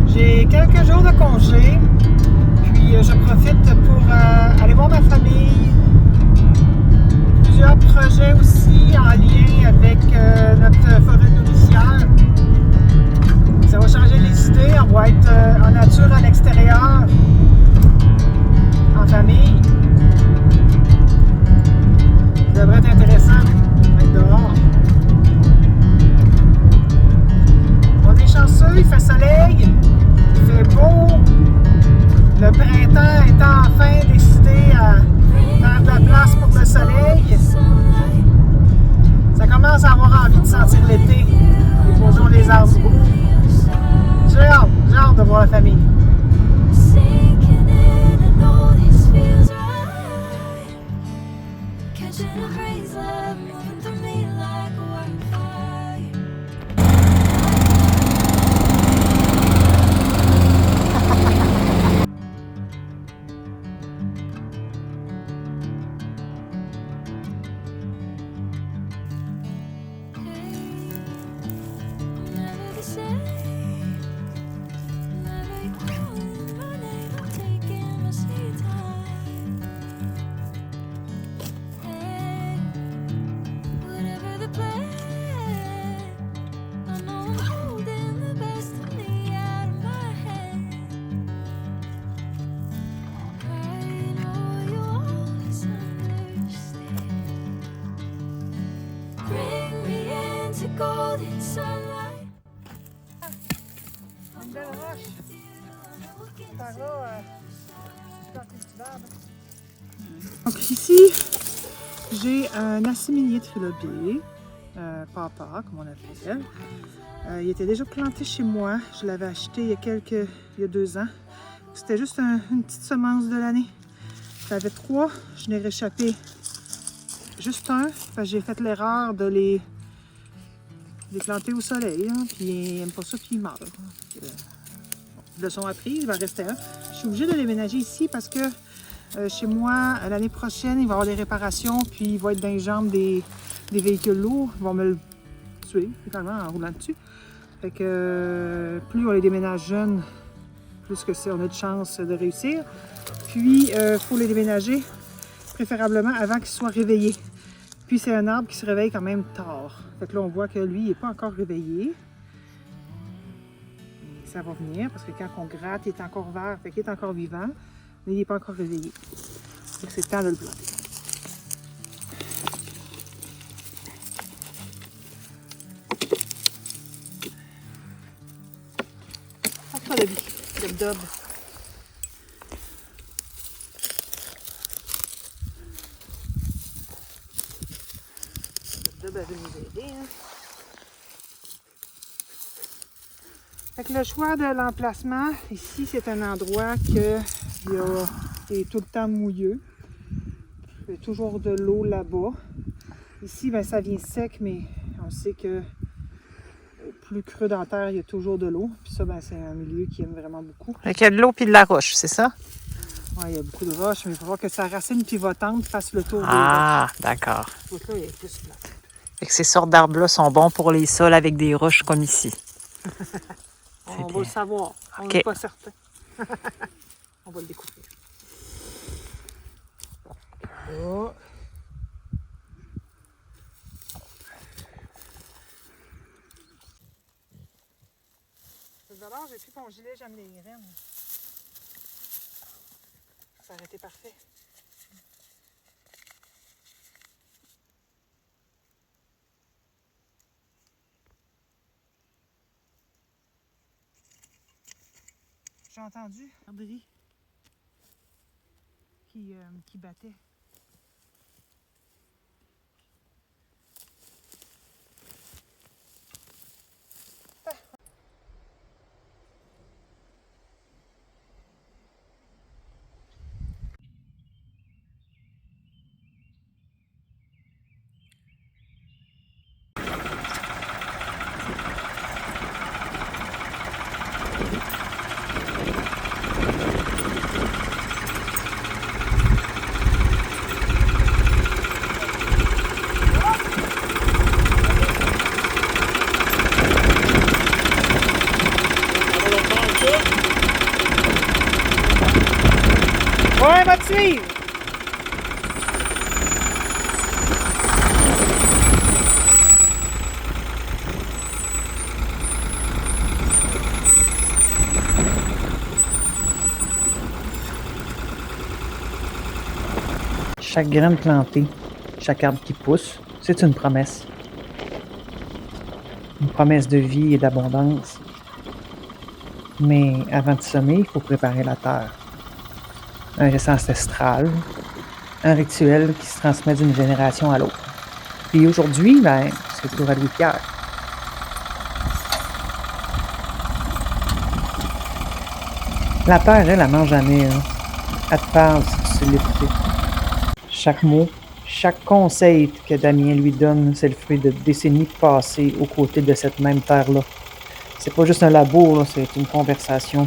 J'ai quelques jours de congé, puis je profite pour aller voir ma famille. Plusieurs projets aussi en lien avec notre forêt nourricière. Ça va changer les idées, on va être en nature à l'extérieur, en famille. Ça devrait être intéressant d'être dehors. On est chanceux, il fait soleil, il fait beau. Le printemps est enfin décidé à faire de la place pour le soleil. Ça commence à avoir envie de sentir l'été. Les beaux jours, les arbres bougent. J'ai hâte de voir la famille. Une belle roche. Par là, donc ici, j'ai un asséminier trilobé, papa comme on l'appelle. Il était déjà planté chez moi. Je l'avais acheté il y a 2 ans. C'était juste une petite semence de l'année. J'avais 3, je n'ai réchappé juste un, parce que j'ai fait l'erreur de les planter au soleil, hein, puis ils n'aiment pas ça, puis ils meurent. Ils le sont appris, il va rester un. Je suis obligée de les ménager ici parce que chez moi, l'année prochaine, il va y avoir des réparations, puis il va être dans les jambes des véhicules lourds. Ils vont me le tuer, finalement, en roulant dessus. Fait que plus on les déménage jeunes, plus que ça, on a de chance de réussir. Puis, il faut les déménager, préférablement avant qu'ils soient réveillés. Puis, c'est un arbre qui se réveille quand même tard. Fait que là, on voit que lui, il n'est pas encore réveillé. Et ça va venir, parce que quand on gratte, il est encore vert, fait qu'il est encore vivant, mais il n'est pas encore réveillé. Donc, c'est le temps de le planter. Pas de vie, de dob. Le dob va nous aider, hein. Fait que le choix de l'emplacement, ici, c'est un endroit qui est tout le temps mouilleux. Il y a toujours de l'eau là-bas. Ici, ben, ça vient sec, mais on sait que plus creux dans la terre, il y a toujours de l'eau. Puis ça, ben, c'est un milieu qui aime vraiment beaucoup. Fait qu'il y a de l'eau puis de la roche, c'est ça? Oui, il y a beaucoup de roches, mais il faut voir que sa racine pivotante fasse le tour des roches. Ah, d'accord. Donc là, il est plus plat. Fait que ces sortes d'arbres-là sont bons pour les sols avec des roches comme ici. On va le savoir. On OK. n'est pas certain. On va le découvrir. Oh. Alors, j'ai pris mon gilet, j'aime les graines. Ça aurait été parfait. J'ai entendu un bruit qui battait. suivre! Chaque graine plantée, chaque arbre qui pousse, c'est une promesse. Une promesse de vie et d'abondance. Mais avant de semer, il faut préparer la terre. Un geste ancestral, un rituel qui se transmet d'une génération à l'autre. Puis aujourd'hui, c'est le tour à Louis-Pierre. La terre, elle mange jamais. Hein. Elle te parle si tu sais l'écouter. Chaque mot, chaque conseil que Damien lui donne, c'est le fruit de décennies passées aux côtés de cette même terre-là. C'est pas juste un labour, là, c'est une conversation.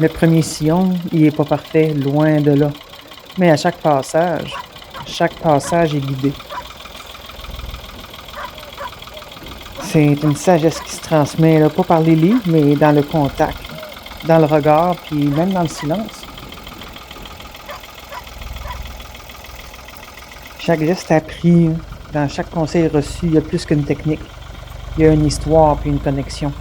Le premier sillon, il est pas parfait, loin de là. Mais à chaque passage est guidé. C'est une sagesse qui se transmet, là, pas par les livres, mais dans le contact, dans le regard, puis même dans le silence. Chaque geste appris, dans chaque conseil reçu, il y a plus qu'une technique. Il y a une histoire puis une connexion.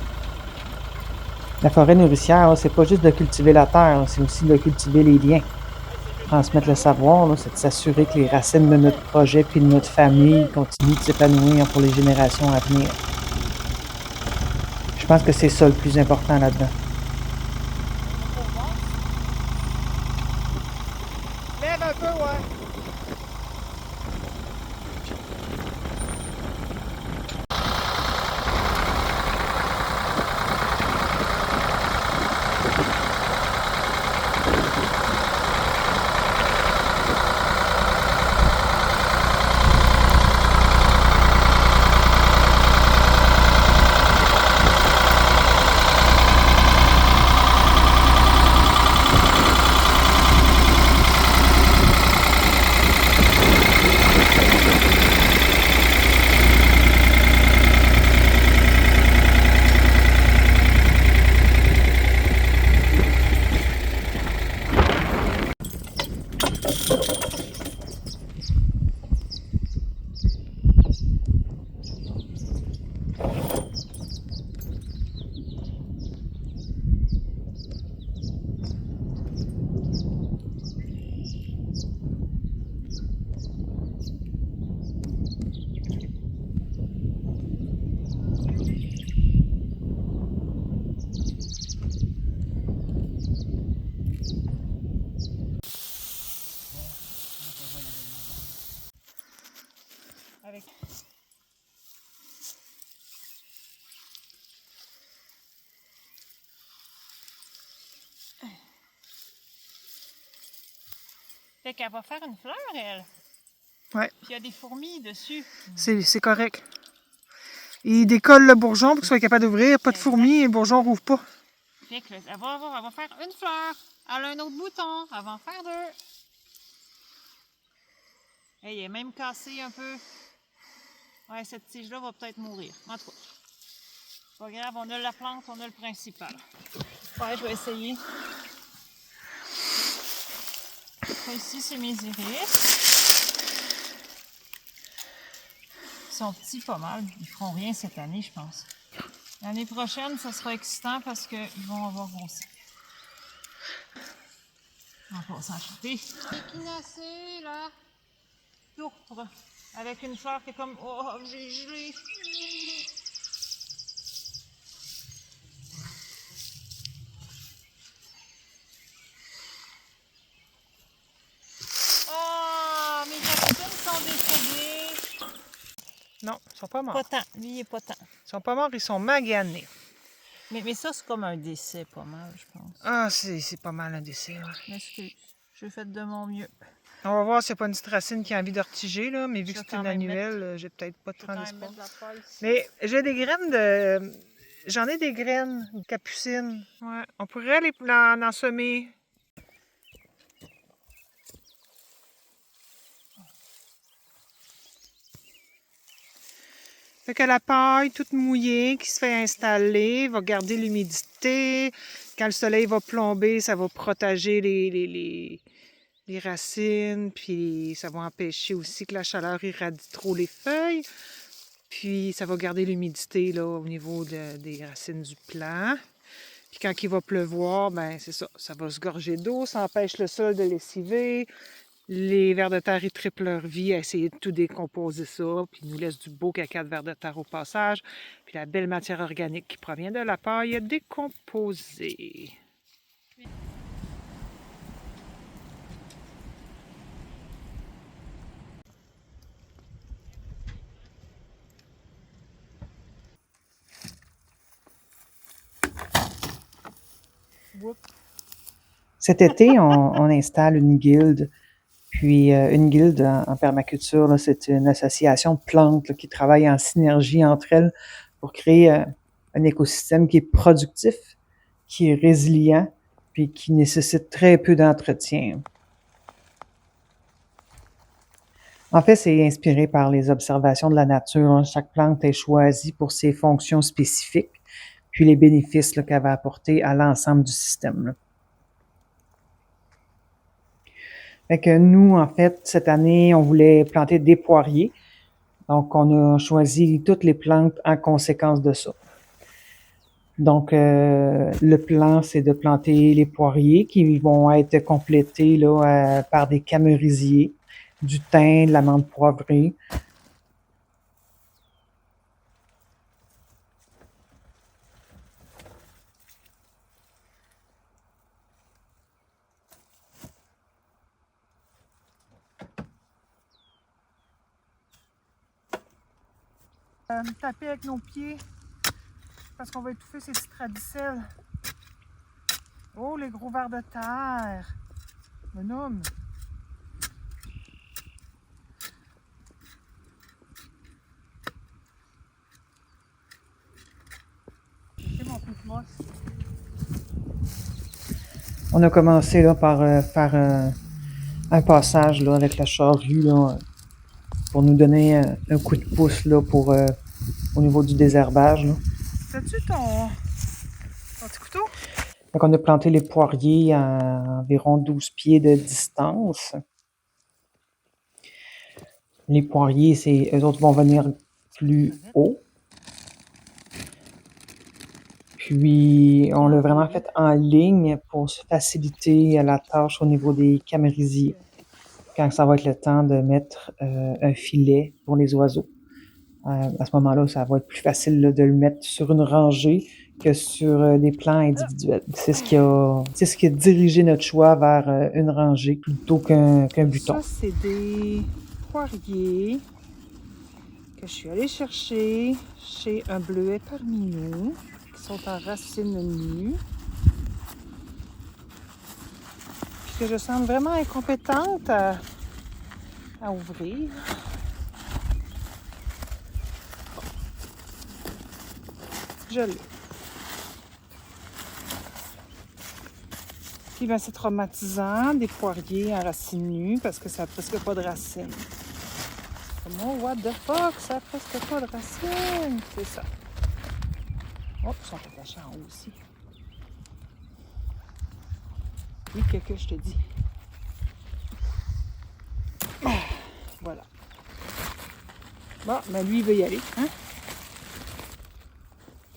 La forêt nourricière, là, c'est pas juste de cultiver la terre, c'est aussi de cultiver les liens. Transmettre le savoir, là, c'est de s'assurer que les racines de notre projet puis de notre famille continuent de s'épanouir pour les générations à venir. Je pense que c'est ça le plus important là-dedans. Lève un peu, ouais. Avec... Fait qu'elle va faire une fleur, elle. Ouais. Puis il y a des fourmis dessus. C'est correct. Il décolle le bourgeon pour qu'il soit capable d'ouvrir. Pas de fourmis et le bourgeon rouvre pas. Fait que elle va faire une fleur. Elle a un autre bouton. Elle va en faire deux. Hey, elle est même cassée un peu. Ouais, cette tige-là va peut-être mourir. En tout cas, c'est pas grave, on a la plante, on a le principal. Ouais, je vais essayer. Ça ici, c'est mes iris. Ils sont petits pas mal. Ils feront rien cette année, je pense. L'année prochaine, ça sera excitant parce qu'ils vont avoir grossi. On va s'enchaîner. Équinacée, là. Pourpre. Avec une fleur qui est comme... Oh, j'ai gelé. Oh, mes capucines sont décédées. Non, ils sont pas morts. Pas tant. Lui, il est pas tant. Ils sont pas morts, ils sont maganés. Mais ça, c'est comme un décès, pas mal, je pense. Ah, c'est pas mal un décès. Ouais. M'excuse. J'ai fait de mon mieux. On va voir s'il n'y a pas une petite racine qui a envie de retiger, là, mais vu que Je vais c'est quand une même annuelle, j'ai peut-être pas Je vais tant quand même d'espoir. mettre la paille ici. Mais j'ai des graines de... J'en ai des graines de capucine. Ouais, on pourrait en semer. Fait que la paille toute mouillée qui se fait installer va garder l'humidité. Quand le soleil va plomber, ça va protéger les racines, puis ça va empêcher aussi que la chaleur irradie trop les feuilles. Puis ça va garder l'humidité là au niveau des racines du plant. Puis quand il va pleuvoir, ben c'est ça, ça va se gorger d'eau, ça empêche le sol de lessiver. Les vers de terre, ils triplent leur vie à essayer de tout décomposer ça, puis ils nous laissent du beau caca de vers de terre au passage, puis la belle matière organique qui provient de la paille décomposée. Cet été, on installe une guilde. Puis une guilde en permaculture, là, c'est une association de plantes là, qui travaille en synergie entre elles pour créer un écosystème qui est productif, qui est résilient, puis qui nécessite très peu d'entretien. En fait, c'est inspiré par les observations de la nature, hein. Chaque plante est choisie pour ses fonctions spécifiques, puis les bénéfices là, qu'elle va apporter à l'ensemble du système, là. Fait que nous, en fait, cette année, on voulait planter des poiriers. Donc, on a choisi toutes les plantes en conséquence de ça. Donc, le plan, c'est de planter les poiriers qui vont être complétés là, par des camérisiers, du thym, de la menthe poivrée. Taper avec nos pieds parce qu'on va étouffer ces petites radicelles. Oh, les gros vers de terre. Bonhomme. C'est mon coup de mosse. On a commencé là, par faire un passage là, avec la charrue là, pour nous donner un coup de pouce là, pour, au niveau du désherbage, là. T'as-tu ton petit couteau? Donc, on a planté les poiriers à environ 12 pieds de distance. Les poiriers, eux autres vont venir plus haut. Puis, on l'a vraiment fait en ligne pour se faciliter la tâche au niveau des camérisiers. Quand ça va être le temps de mettre un filet pour les oiseaux. À ce moment-là, ça va être plus facile là, de le mettre sur une rangée que sur des plants individuels. C'est ce qui a dirigé notre choix vers une rangée plutôt qu'un buton. Ça, c'est des poiriers que je suis allée chercher chez un bleuet parmi nous, qui sont en racines nues. Puis que je semble vraiment incompétente à ouvrir. Je l'ai. Puis ben, c'est traumatisant, des poiriers en racines nues, parce que ça n'a presque pas de racines. Comment, what the fuck, ça n'a presque pas de racines. C'est ça. Oh, ils sont attachés en haut aussi. Oui, que je te dis. Ah, voilà. Bon, ben lui, il veut y aller, hein?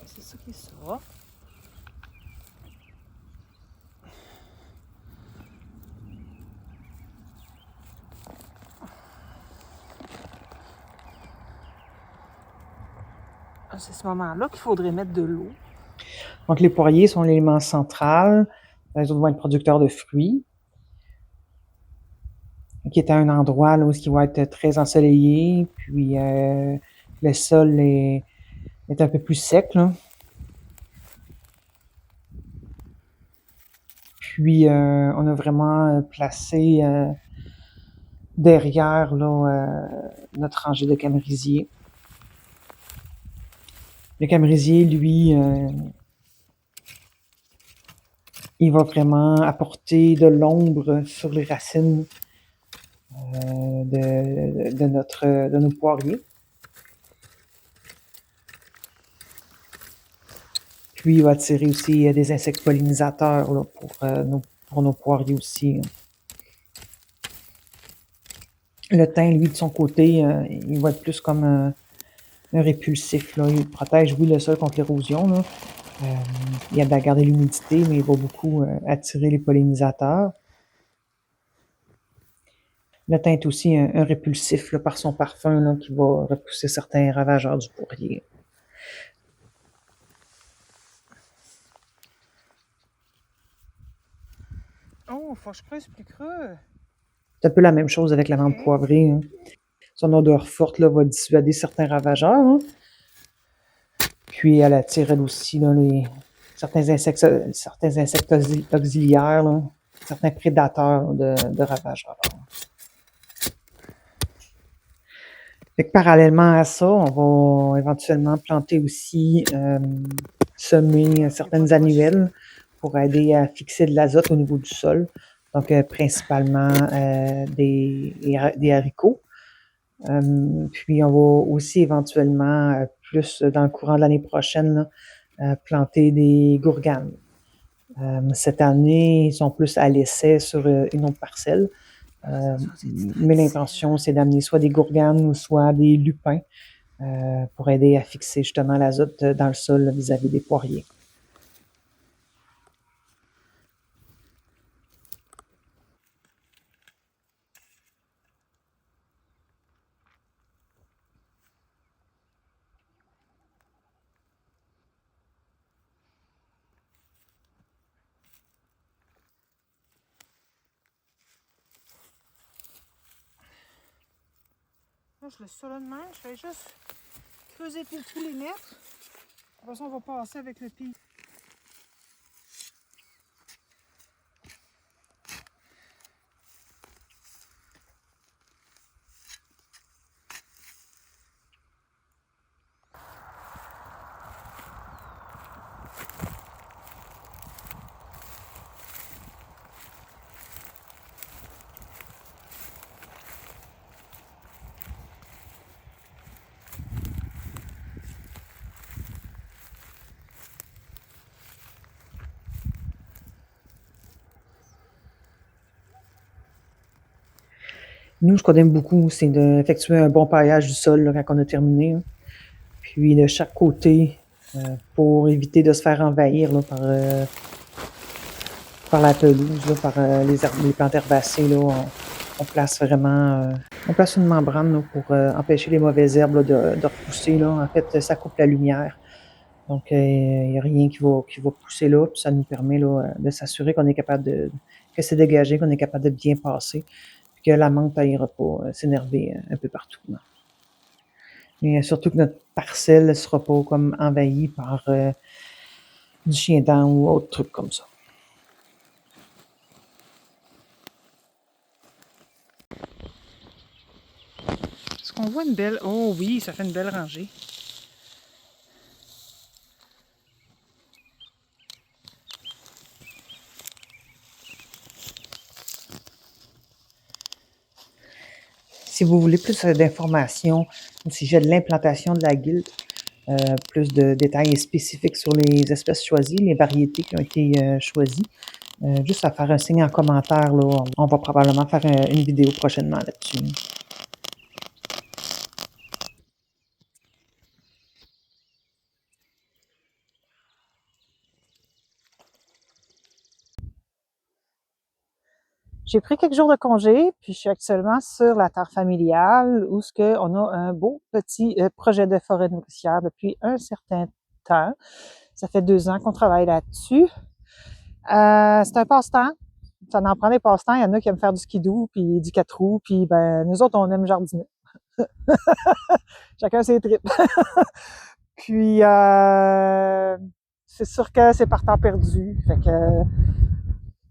C'est ça qui est ça. C'est ce moment-là qu'il faudrait mettre de l'eau. Donc, les poiriers sont l'élément central. Les autres vont être producteurs de fruits, qui est à un endroit là, où il va être très ensoleillé, puis le sol est un peu plus sec, là. Puis, on a vraiment placé derrière là, notre rangée de camérisiers. Le camérisier, lui, il va vraiment apporter de l'ombre sur les racines de nos poiriers. Puis il va attirer aussi des insectes pollinisateurs là, pour nos poiriers aussi. Le thym, lui, de son côté, il va être plus comme un répulsif. Là. Il protège, oui, le sol contre l'érosion. Il aide à garder l'humidité, mais il va beaucoup attirer les pollinisateurs. Le thym est aussi un répulsif là, par son parfum là, qui va repousser certains ravageurs du poirier. Oh, faut que je creuse plus creux. C'est un peu la même chose avec la menthe poivrée. Hein. Son odeur forte là, va dissuader certains ravageurs. Hein. Puis elle attire elle aussi là, certains insectes auxiliaires, là, certains prédateurs de ravageurs. Fait que parallèlement à ça, on va éventuellement planter aussi, semer certaines annuelles pour aider à fixer de l'azote au niveau du sol. Donc, principalement des haricots. Puis, on va aussi éventuellement, plus dans le courant de l'année prochaine, là, planter des gourganes. Cette année, ils sont plus à l'essai sur une autre parcelle. Mais l'intention, c'est d'amener soit des gourganes ou soit des lupins pour aider à fixer justement l'azote dans le sol vis-à-vis des poiriers. Là, je laisse ça là de même. Je fais juste creuser tous les mètres. De toute façon, on va passer avec le pied. Nous, ce qu'on aime beaucoup, c'est d'effectuer un bon paillage du sol là, quand on a terminé. Hein. Puis de chaque côté, pour éviter de se faire envahir là, par la pelouse, là, par les plantes herbacées. Là, on place vraiment on place une membrane là, pour empêcher les mauvaises herbes là, de repousser. Là. En fait, ça coupe la lumière. Donc, il n'y a rien qui va pousser là. Puis ça nous permet là, de s'assurer qu'on est capable que c'est dégagé, qu'on est capable de bien passer. Puis que la menthe n'ira pas s'énerver un peu partout. Là. Mais surtout que notre parcelle ne sera pas comme envahie par du chien-dent ou autre truc comme ça. Est-ce qu'on voit une belle... Oh oui, ça fait une belle rangée. Si vous voulez plus d'informations au sujet de l'implantation de la guilde, plus de détails spécifiques sur les espèces choisies, les variétés qui ont été choisies, juste à faire un signe en commentaire. Là, on va probablement faire une vidéo prochainement là-dessus. J'ai pris quelques jours de congé, puis je suis actuellement sur la terre familiale où on a un beau petit projet de forêt nourricière depuis un certain temps. Ça fait 2 ans qu'on travaille là-dessus. C'est un passe-temps. Ça en prend des passe-temps. Il y en a qui aiment faire du skidoo, puis du 4 roues, puis ben nous autres, on aime jardiner. Chacun ses tripes. Puis c'est sûr que c'est par temps perdu. Fait que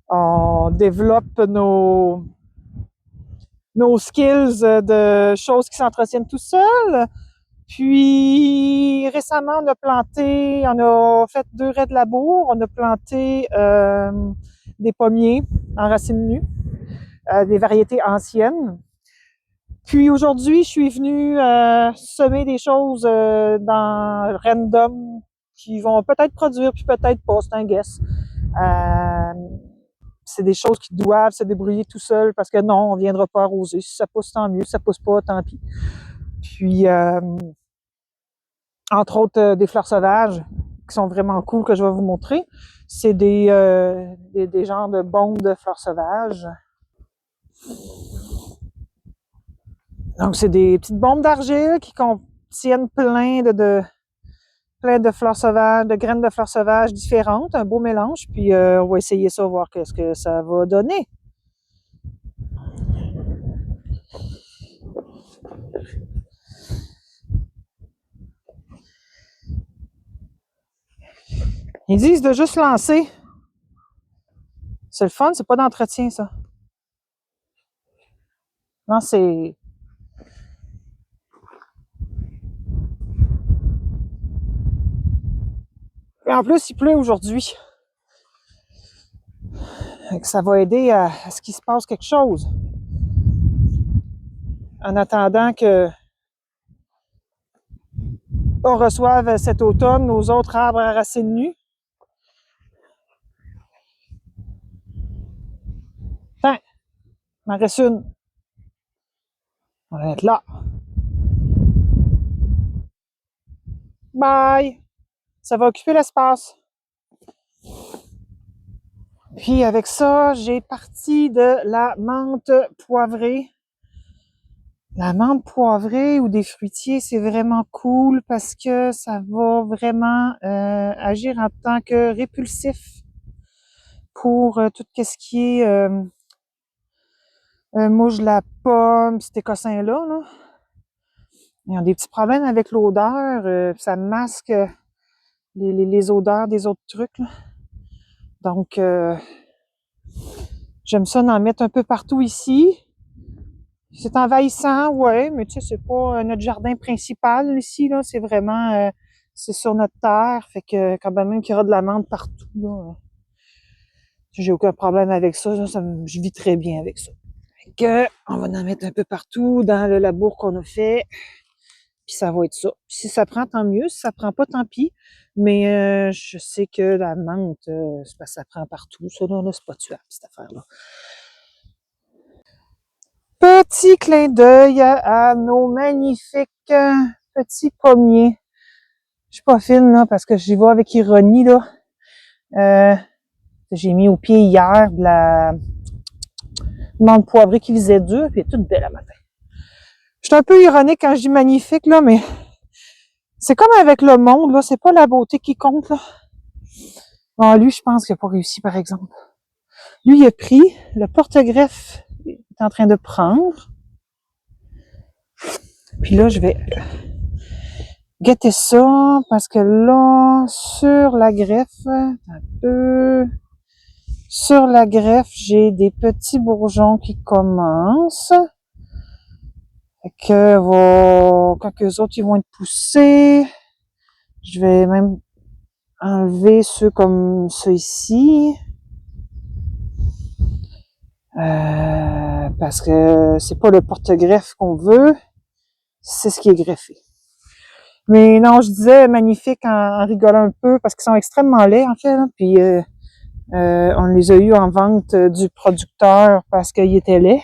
on développe nos skills de choses qui s'entretiennent tout seuls. Puis récemment, on a fait 2 raies de labour, on a planté des pommiers en racines nues, des variétés anciennes. Puis aujourd'hui, je suis venue semer des choses dans random qui vont peut-être produire, puis peut-être pas, c'est un guess. C'est des choses qui doivent se débrouiller tout seuls parce que non, on ne viendra pas arroser. Si ça pousse, tant mieux. Si ça pousse pas, tant pis. Puis, entre autres, des fleurs sauvages qui sont vraiment cool que je vais vous montrer. C'est des genres de bombes de fleurs sauvages. Donc, c'est des petites bombes d'argile qui contiennent plein de fleurs sauvages, de graines de fleurs sauvages différentes, un beau mélange. Puis, on va essayer ça, voir qu'est-ce que ça va donner. Ils disent de juste lancer. C'est le fun, c'est pas d'entretien, ça. Non, c'est... Et en plus, il pleut aujourd'hui. Ça va aider à ce qu'il se passe quelque chose. En attendant que on reçoive cet automne nos autres arbres à racines nues. Tiens, il m'en reste une. On va être là. Bye! Ça va occuper l'espace. Puis avec ça, j'ai parti de la menthe poivrée. La menthe poivrée ou des fruitiers, c'est vraiment cool parce que ça va vraiment agir en tant que répulsif pour tout ce qui est mouche de la pomme, cet écossin-là. Là. Ils ont des petits problèmes avec l'odeur, ça masque les odeurs des autres trucs. Là. Donc, j'aime ça d'en mettre un peu partout ici. C'est envahissant, ouais, mais tu sais, c'est pas notre jardin principal ici, là. C'est vraiment, c'est sur notre terre, fait que quand même qu'il y aura de la menthe partout, là, j'ai aucun problème avec ça, là, je vis très bien avec ça. Fait que, on va en mettre un peu partout dans le labour qu'on a fait, puis ça va être ça. Puis si ça prend, tant mieux. Si ça prend pas, tant pis. Mais je sais que la menthe, c'est parce que ça prend partout. Ça, là, c'est pas tuable, cette affaire-là. Petit clin d'œil à nos magnifiques petits pommiers. Je suis pas fine, là, parce que j'y vais avec ironie, là. J'ai mis au pied hier de la menthe poivrée qui faisait dur, puis elle est toute belle à matin. Je suis un peu ironique quand je dis magnifique, là, mais c'est comme avec le monde, là, c'est pas la beauté qui compte, là. Bon, lui, je pense qu'il n'a pas réussi, par exemple. Lui, il a pris, le porte-greffe est en train de prendre. Puis là, je vais guetter ça, parce que là, sur la greffe, sur la greffe, j'ai des petits bourgeons qui commencent. Fait que quand eux autres, ils vont être poussés, je vais même enlever ceux comme ceux ici. Parce que c'est pas le porte-greffe qu'on veut, c'est ce qui est greffé. Mais non, je disais magnifique en rigolant un peu, parce qu'ils sont extrêmement laids, en fait, là, puis on les a eu en vente du producteur parce qu'ils étaient laids.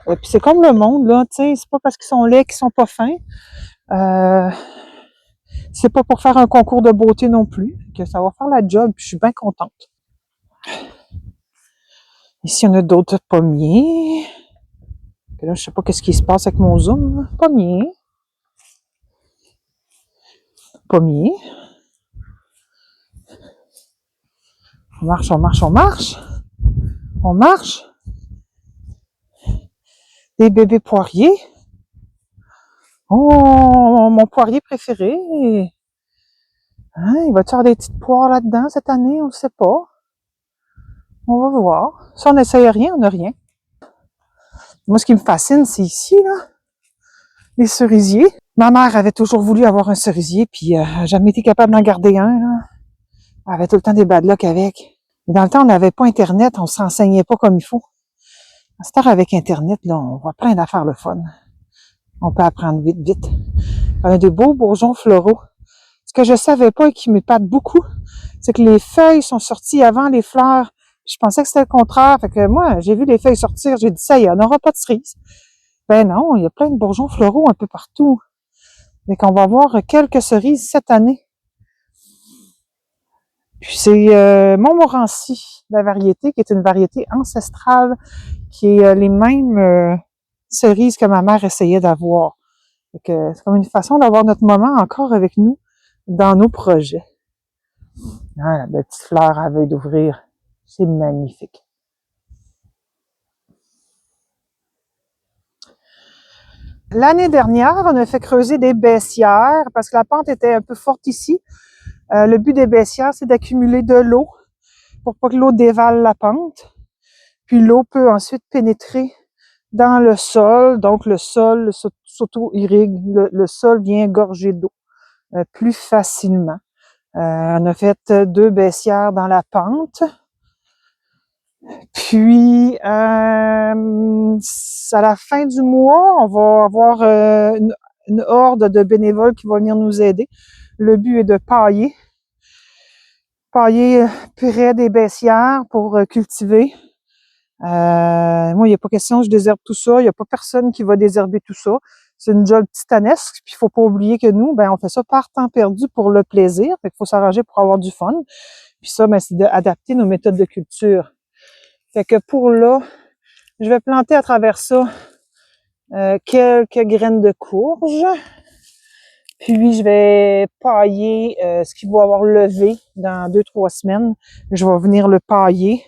Puis c'est comme le monde, là, tu sais, c'est pas parce qu'ils sont laids qu'ils sont pas fins. C'est pas pour faire un concours de beauté non plus, que ça va faire la job, puis je suis bien contente. Ici, on a d'autres pommiers. Et là, je sais pas qu'est-ce qui se passe avec mon zoom. Pommier. Pommier. On marche, on marche, on marche. On marche. Des bébés poiriers. Oh, mon poirier préféré. Hein, il va-tu avoir des petites poires là-dedans cette année? On ne sait pas. On va voir. Si on n'essaye rien, on n'a rien. Moi, ce qui me fascine, c'est ici, là, les cerisiers. Ma mère avait toujours voulu avoir un cerisier, puis elle n'a jamais été capable d'en garder un, là. Elle avait tout le temps des bad luck avec. Mais dans le temps, on n'avait pas Internet, on ne s'enseignait pas comme il faut. À cette heure, avec Internet, là, on voit plein d'affaires le fun. On peut apprendre vite, vite. On a des beaux bourgeons floraux. Ce que je savais pas et qui m'épate beaucoup, c'est que les feuilles sont sorties avant les fleurs. Je pensais que c'était le contraire. Fait que moi, j'ai vu les feuilles sortir, j'ai dit ça y est, on n'aura pas de cerises. Ben non, il y a plein de bourgeons floraux un peu partout. Et qu'on va avoir quelques cerises cette année. Puis c'est Montmorency, la variété, qui est une variété ancestrale, qui est les mêmes cerises que ma mère essayait d'avoir. Fait que c'est comme une façon d'avoir notre moment encore avec nous dans nos projets. Ah, la belle petite fleur à veille d'ouvrir. C'est magnifique. L'année dernière, on a fait creuser des baissières parce que la pente était un peu forte ici. Le but des baissières, c'est d'accumuler de l'eau pour pas que l'eau dévale la pente. Puis l'eau peut ensuite pénétrer dans le sol. Donc le sol s'auto-irrigue. Le sol vient gorger d'eau plus facilement. On a fait 2 baissières dans la pente. Puis, à la fin du mois, on va avoir une horde de bénévoles qui vont venir nous aider. Le but est de pailler près des baissières pour cultiver. Moi, il n'y a pas question, je désherbe tout ça. Il n'y a pas personne qui va désherber tout ça. C'est une job titanesque. Puis, il faut pas oublier que nous, ben, on fait ça par temps perdu pour le plaisir. Fait qu'il faut s'arranger pour avoir du fun. Puis ça, ben, c'est d'adapter nos méthodes de culture. Fait que pour là, je vais planter à travers ça quelques graines de courge. Puis je vais pailler ce qui va avoir levé dans 2-3 semaines. Je vais venir le pailler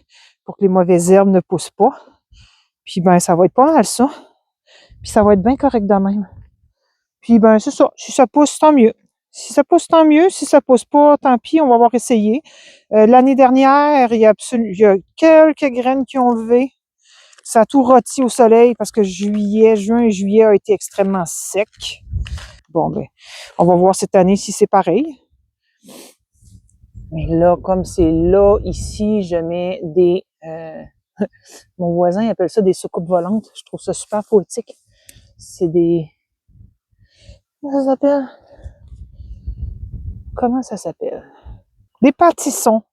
pour que les mauvaises herbes ne poussent pas. Puis ben ça va être pas mal ça. Puis ça va être bien correct de même. Puis ben c'est ça. Si ça pousse, tant mieux. Si ça pousse, tant mieux. Si ça pousse pas, tant pis, on va avoir essayé. L'année dernière, il y a quelques graines qui ont levé. Ça a tout rôti au soleil parce que juin et juillet a été extrêmement sec. Bon, ben, on va voir cette année si c'est pareil. Mais là, comme c'est là, ici, je mets des... mon voisin appelle ça des soucoupes volantes. Je trouve ça super poétique. C'est des... Comment ça s'appelle? Comment ça s'appelle? Des pâtissons.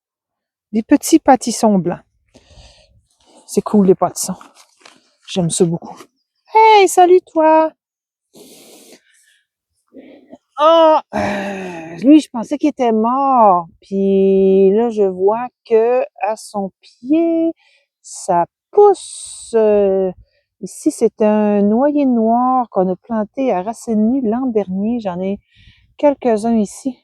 Des petits pâtissons blancs. C'est cool, les pâtissons. J'aime ça beaucoup. Hey, salut toi! Ah! Lui, je pensais qu'il était mort. Puis là, je vois que à son pied, ça pousse. Ici, c'est un noyer noir qu'on a planté à racines nues l'an dernier. J'en ai quelques-uns ici.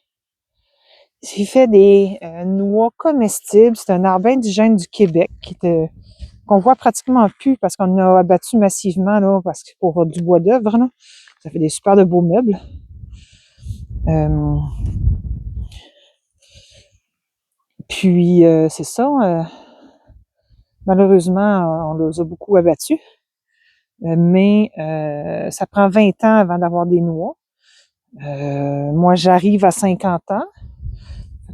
J'ai fait des noix comestibles. C'est un arbre indigène du Québec qu'on voit pratiquement plus parce qu'on a abattu massivement là, parce que pour du bois d'œuvre, là, ça fait des super de beaux meubles. Puis c'est ça. Malheureusement, on les a beaucoup abattus. Mais ça prend 20 ans avant d'avoir des noix. Moi, j'arrive à 50 ans.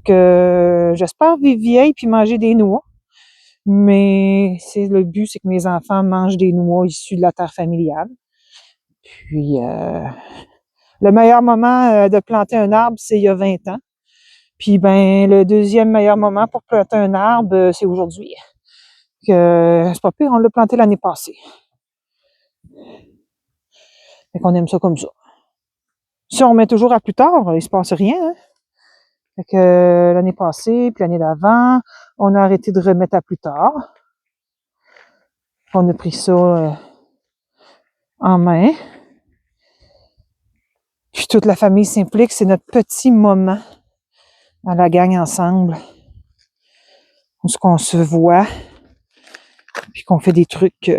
Que j'espère vivre vieille puis manger des noix. Mais le but, c'est que mes enfants mangent des noix issues de la terre familiale. Puis, le meilleur moment de planter un arbre, c'est il y a 20 ans. Puis, ben, le deuxième meilleur moment pour planter un arbre, c'est aujourd'hui. C'est pas pire, on l'a planté l'année passée. Fait qu'on aime ça comme ça. Si on met toujours à plus tard, il se passe rien, hein? Fait que l'année passée, puis l'année d'avant, on a arrêté de remettre à plus tard. On a pris ça en main. Puis toute la famille s'implique, c'est notre petit moment à la gang ensemble. Où qu'on se voit, puis qu'on fait des trucs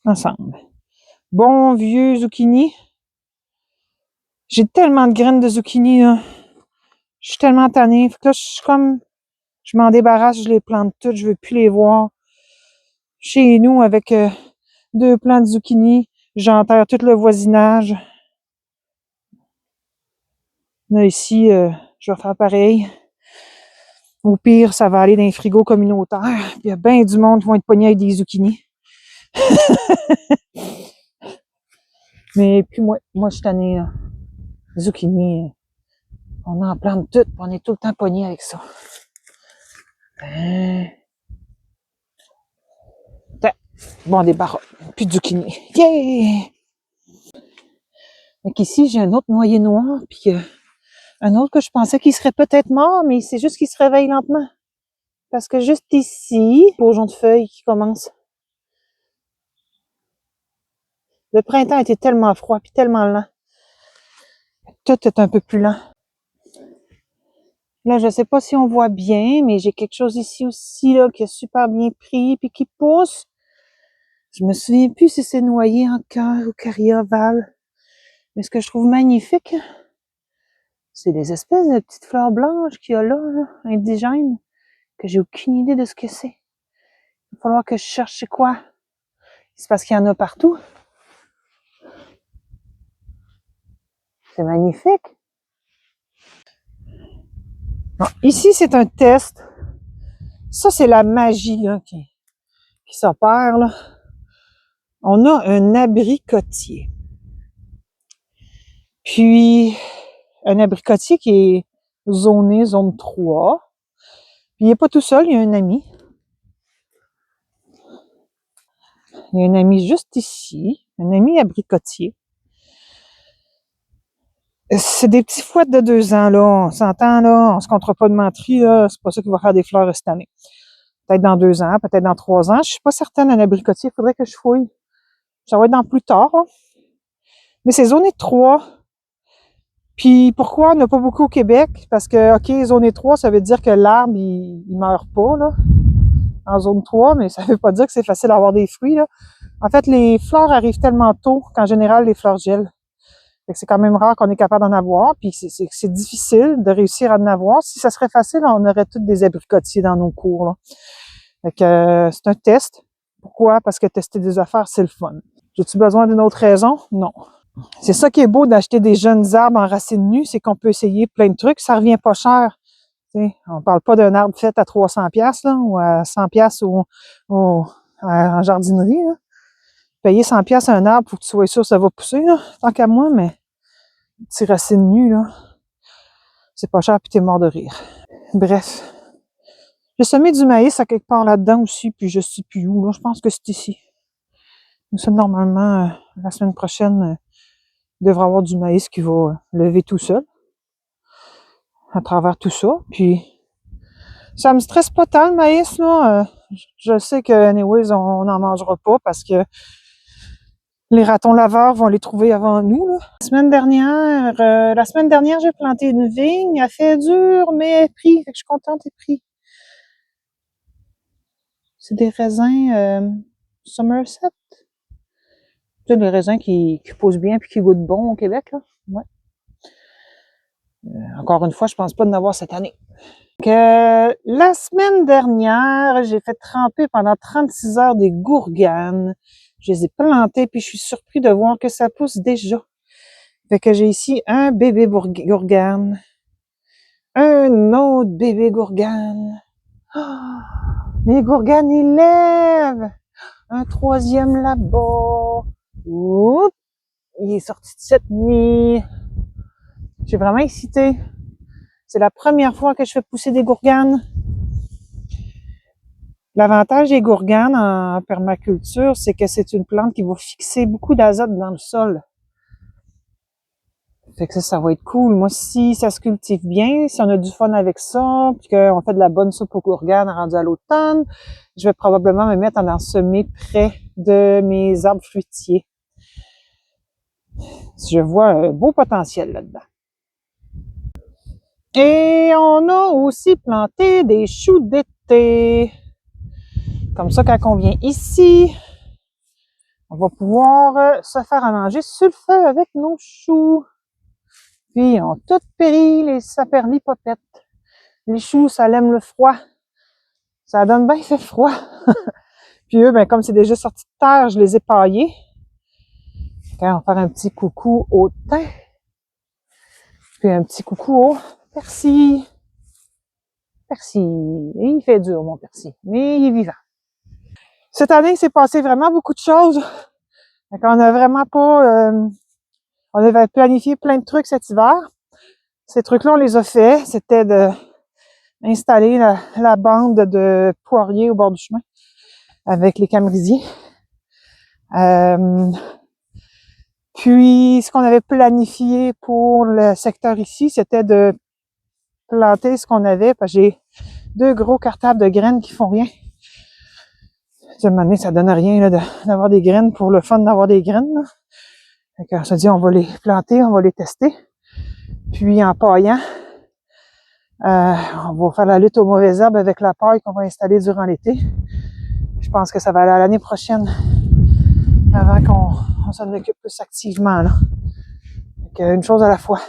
ensemble. Bon vieux zucchini. J'ai tellement de graines de zucchini, là. Je suis tellement tannée. Fait que là, je m'en débarrasse, je les plante toutes, je veux plus les voir. Chez nous, avec 2 plants de zucchini, j'enterre tout le voisinage. Là, ici, je vais faire pareil. Au pire, ça va aller dans les frigos communautaires. Il y a bien du monde qui vont être pognés avec des zucchinis. Mais puis moi je suis tannée, là. Zucchini, On en plante tout, on est tout le temps pogné avec ça. Bon, des barottes, puis du zucchini. Yeah! Donc ici, j'ai un autre noyer noir, puis un autre que je pensais qu'il serait peut-être mort, mais c'est juste qu'il se réveille lentement. Parce que juste ici, bourgeon de feuilles qui commence. Le printemps était tellement froid, puis tellement lent. Tout est un peu plus lent. Là, je sais pas si on voit bien, mais j'ai quelque chose ici aussi, là, qui a super bien pris, puis qui pousse. Je me souviens plus si c'est noyer en cœur ou carioval. Mais ce que je trouve magnifique, c'est les espèces de petites fleurs blanches qu'il y a là, indigènes, que j'ai aucune idée de ce que c'est. Il va falloir que je cherche c'est quoi. C'est parce qu'il y en a partout. C'est magnifique. Bon, ici, c'est un test. Ça, c'est la magie là, qui s'opère. Là. On a un abricotier. Puis, un abricotier qui est zoné, zone 3. Puis, il n'est pas tout seul, il y a un ami. Il y a un ami juste ici, un ami abricotier. C'est des petits fouettes de 2 ans, là. On s'entend, là. On se comptera pas de menterie, là. C'est pas ça qui va faire des fleurs cette année. Peut-être dans 2 ans, peut-être dans 3 ans. Je suis pas certaine, un abricotier. Il faudrait que je fouille. Ça va être dans plus tard, là. Mais c'est zoné 3. Puis pourquoi on n'a pas beaucoup au Québec? Parce que, OK, zone 3, ça veut dire que l'arbre, il meurt pas, là, en zone 3, mais ça veut pas dire que c'est facile d'avoir des fruits, là. En fait, les fleurs arrivent tellement tôt qu'en général, les fleurs gèlent. Fait que c'est quand même rare qu'on est capable d'en avoir, puis c'est difficile de réussir à en avoir. Si ça serait facile, on aurait tous des abricotiers dans nos cours, là. Fait que c'est un test. Pourquoi? Parce que tester des affaires, c'est le fun. J'ai-tu besoin d'une autre raison? Non. C'est ça qui est beau d'acheter des jeunes arbres en racines nues, c'est qu'on peut essayer plein de trucs, ça revient pas cher. T'sais, on parle pas d'un arbre fait à 300$ là, ou à 100$ en jardinerie. Là. Payer 100$ un arbre pour que tu sois sûr que ça va pousser, là, tant qu'à moi, mais petits racines nues, là, c'est pas cher puis t'es mort de rire. Bref. J'ai semé du maïs à quelque part là-dedans aussi, puis je sais plus où, là. Je pense que c'est ici. Ça, normalement, la semaine prochaine, il devrait y avoir du maïs qui va lever tout seul à travers tout ça. Puis ça me stresse pas tant le maïs, là. Je sais que, anyways, on n'en mangera pas parce que les ratons laveurs vont les trouver avant nous, là. La semaine dernière, j'ai planté une vigne. Elle fait dur, mais elle est pris. Fait que je suis contente, elle est pris. C'est des raisins Somerset. C'est des raisins qui poussent bien puis qui goûtent bon au Québec, là. Ouais. Encore une fois, je pense pas d'en avoir cette année. La semaine dernière, j'ai fait tremper pendant 36 heures des gourganes. Je les ai plantées, puis je suis surpris de voir que ça pousse déjà. Fait que j'ai ici un bébé gourgane, un autre bébé gourgane. Oh, les gourganes, ils lèvent! Un troisième là-bas. Oups! Il est sorti de cette nuit. Je suis vraiment excitée. C'est la première fois que je fais pousser des gourganes. L'avantage des gourganes en permaculture, c'est que c'est une plante qui va fixer beaucoup d'azote dans le sol. Fait que ça va être cool. Moi, si ça se cultive bien, si on a du fun avec ça, puis qu'on fait de la bonne soupe aux gourganes rendu à l'automne, je vais probablement me mettre à en semer près de mes arbres fruitiers. Je vois un beau potentiel là-dedans. Et on a aussi planté des choux d'été. Comme ça, quand on vient ici, on va pouvoir se faire à manger sur le feu avec nos choux. Puis, ils ont tout péri, les saperlipopette. Les choux, ça aime le froid. Ça donne bien fait froid. Puis eux, ben, comme c'est déjà sorti de terre, je les ai paillés. On va faire un petit coucou au thym. Puis un petit coucou au persil. Persil. Et il fait dur, mon persil. Mais il est vivant. Cette année, il s'est passé vraiment beaucoup de choses. Donc, on a vraiment pas... on avait planifié plein de trucs cet hiver. Ces trucs-là, on les a fait. C'était d'installer la bande de poirier au bord du chemin avec les camérisiers. Puis, ce qu'on avait planifié pour le secteur ici, c'était de planter ce qu'on avait, parce que j'ai 2 gros cartables de graines qui font rien. À un moment donné, ça donne rien là, d'avoir des graines pour le fun d'avoir des graines. Là. Fait qu'on se dit, on va les planter, on va les tester. Puis, en paillant, on va faire la lutte aux mauvaises herbes avec la paille qu'on va installer durant l'été. Je pense que ça va aller à l'année prochaine avant qu'on s'en occupe plus activement. Là. Donc, une chose à la fois.